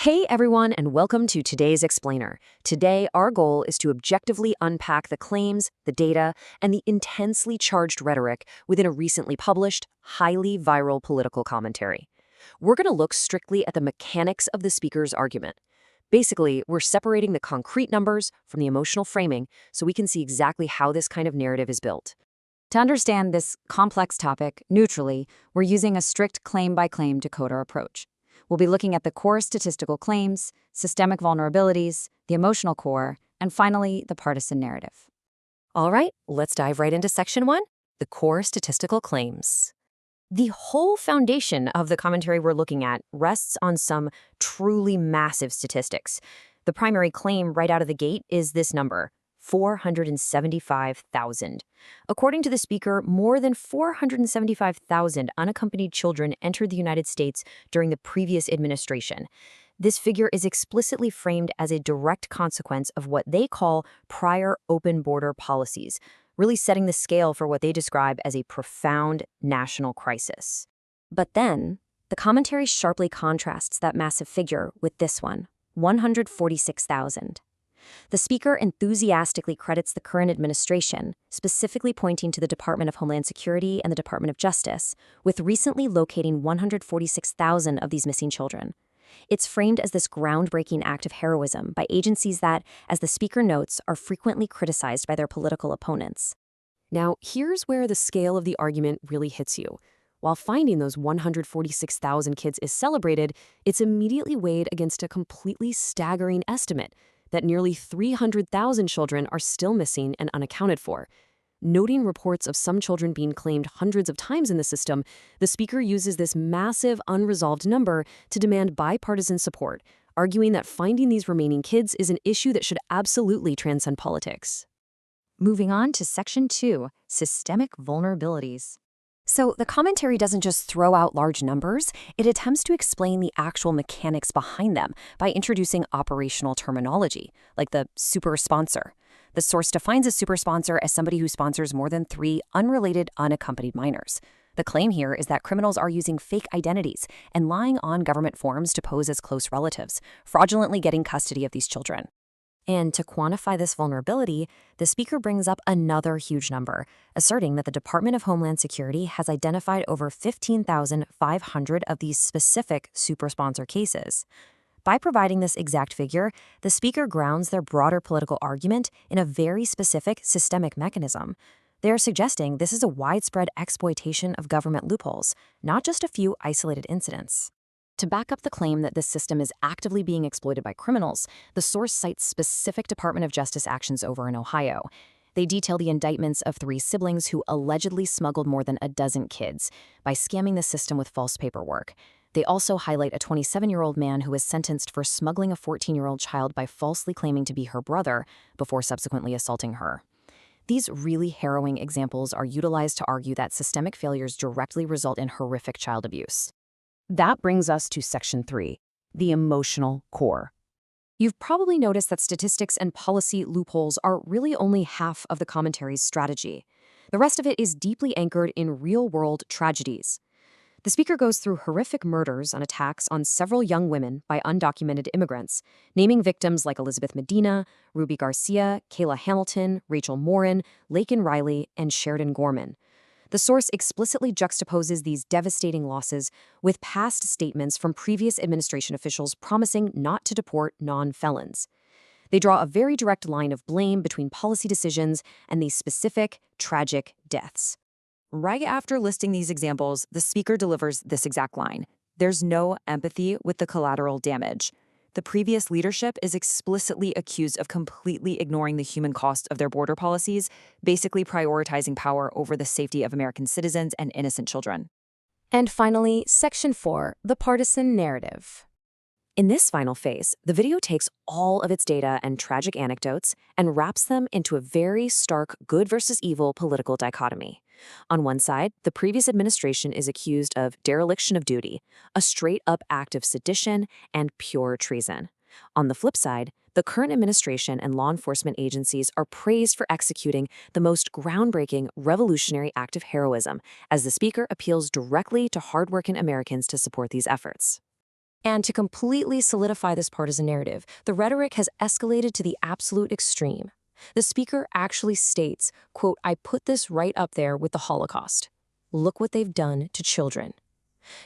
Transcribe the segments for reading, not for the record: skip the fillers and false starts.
Hey everyone, and welcome to today's Explainer. Today, our goal is to objectively unpack the claims, the data, and the intensely charged rhetoric within a recently published, highly viral political commentary. We're going to look strictly at the mechanics of the speaker's argument. Basically, we're separating the concrete numbers from the emotional framing so we can see exactly how this kind of narrative is built. To understand this complex topic neutrally, we're using a strict claim-by-claim decoder approach. We'll be looking at the core statistical claims, systemic vulnerabilities, the emotional core, and finally, the partisan narrative. All right, let's dive right into Section 1, the core statistical claims. The whole foundation of the commentary we're looking at rests on some truly massive statistics. The primary claim right out of the gate is this number, 475,000. According to the speaker, more than 475,000 unaccompanied children entered the United States during the previous administration. This figure is explicitly framed as a direct consequence of what they call prior open border policies, really setting the scale for what they describe as a profound national crisis. But then, the commentary sharply contrasts that massive figure with this one, 146,000. The speaker enthusiastically credits the current administration, specifically pointing to the Department of Homeland Security and the Department of Justice, with recently locating 146,000 of these missing children. It's framed as this groundbreaking act of heroism by agencies that, as the speaker notes, are frequently criticized by their political opponents. Now, here's where the scale of the argument really hits you. While finding those 146,000 kids is celebrated, it's immediately weighed against a completely staggering estimate that nearly 300,000 children are still missing and unaccounted for. Noting reports of some children being claimed hundreds of times in the system, the speaker uses this massive, unresolved number to demand bipartisan support, arguing that finding these remaining kids is an issue that should absolutely transcend politics. Moving on to Section 2, Systemic Vulnerabilities. So the commentary doesn't just throw out large numbers, it attempts to explain the actual mechanics behind them by introducing operational terminology, like the super sponsor. The source defines a super sponsor as somebody who sponsors more than 3 unrelated, unaccompanied minors. The claim here is that criminals are using fake identities and lying on government forms to pose as close relatives, fraudulently getting custody of these children. And to quantify this vulnerability, the speaker brings up another huge number, asserting that the Department of Homeland Security has identified over 15,500 of these specific super sponsor cases. By providing this exact figure, the speaker grounds their broader political argument in a very specific systemic mechanism. They are suggesting this is a widespread exploitation of government loopholes, not just a few isolated incidents. To back up the claim that this system is actively being exploited by criminals, the source cites specific Department of Justice actions over in Ohio. They detail the indictments of 3 siblings who allegedly smuggled more than a dozen kids by scamming the system with false paperwork. They also highlight a 27-year-old man who was sentenced for smuggling a 14-year-old child by falsely claiming to be her brother before subsequently assaulting her. These really harrowing examples are utilized to argue that systemic failures directly result in horrific child abuse. That brings us to Section 3, the emotional core. You've probably noticed that statistics and policy loopholes are really only half of the commentary's strategy. The rest of it is deeply anchored in real-world tragedies. The speaker goes through horrific murders and attacks on several young women by undocumented immigrants, naming victims like Elizabeth Medina, Ruby Garcia, Kayla Hamilton, Rachel Morin, Laken Riley, and Sheridan Gorman. The source explicitly juxtaposes these devastating losses with past statements from previous administration officials promising not to deport non-felons. They draw a very direct line of blame between policy decisions and these specific, tragic deaths. Right after listing these examples, the speaker delivers this exact line: "There's no empathy with the collateral damage." The previous leadership is explicitly accused of completely ignoring the human cost of their border policies, basically prioritizing power over the safety of American citizens and innocent children. And finally, Section 4, the partisan narrative. In this final phase, the video takes all of its data and tragic anecdotes and wraps them into a very stark good versus evil political dichotomy. On one side, the previous administration is accused of dereliction of duty, a straight-up act of sedition, and pure treason. On the flip side, the current administration and law enforcement agencies are praised for executing the most groundbreaking, revolutionary act of heroism, as the speaker appeals directly to hardworking Americans to support these efforts. And to completely solidify this partisan narrative, the rhetoric has escalated to the absolute extreme. The speaker actually states, quote, "I put this right up there with the Holocaust. Look what they've done to children."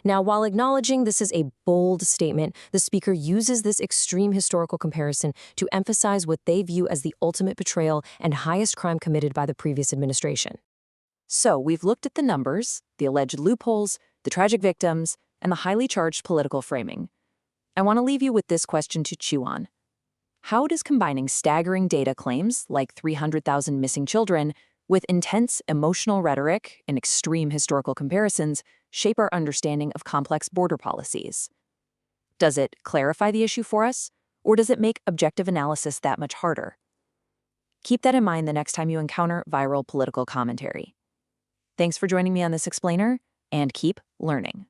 Now, while acknowledging this is a bold statement, the speaker uses this extreme historical comparison to emphasize what they view as the ultimate betrayal and highest crime committed by the previous administration. So, we've looked at the numbers, the alleged loopholes, the tragic victims, and the highly charged political framing. I want to leave you with this question to chew on. How does combining staggering data claims, like 300,000 missing children, with intense emotional rhetoric and extreme historical comparisons, shape our understanding of complex border policies? Does it clarify the issue for us, or does it make objective analysis that much harder? Keep that in mind the next time you encounter viral political commentary. Thanks for joining me on this explainer, and keep learning.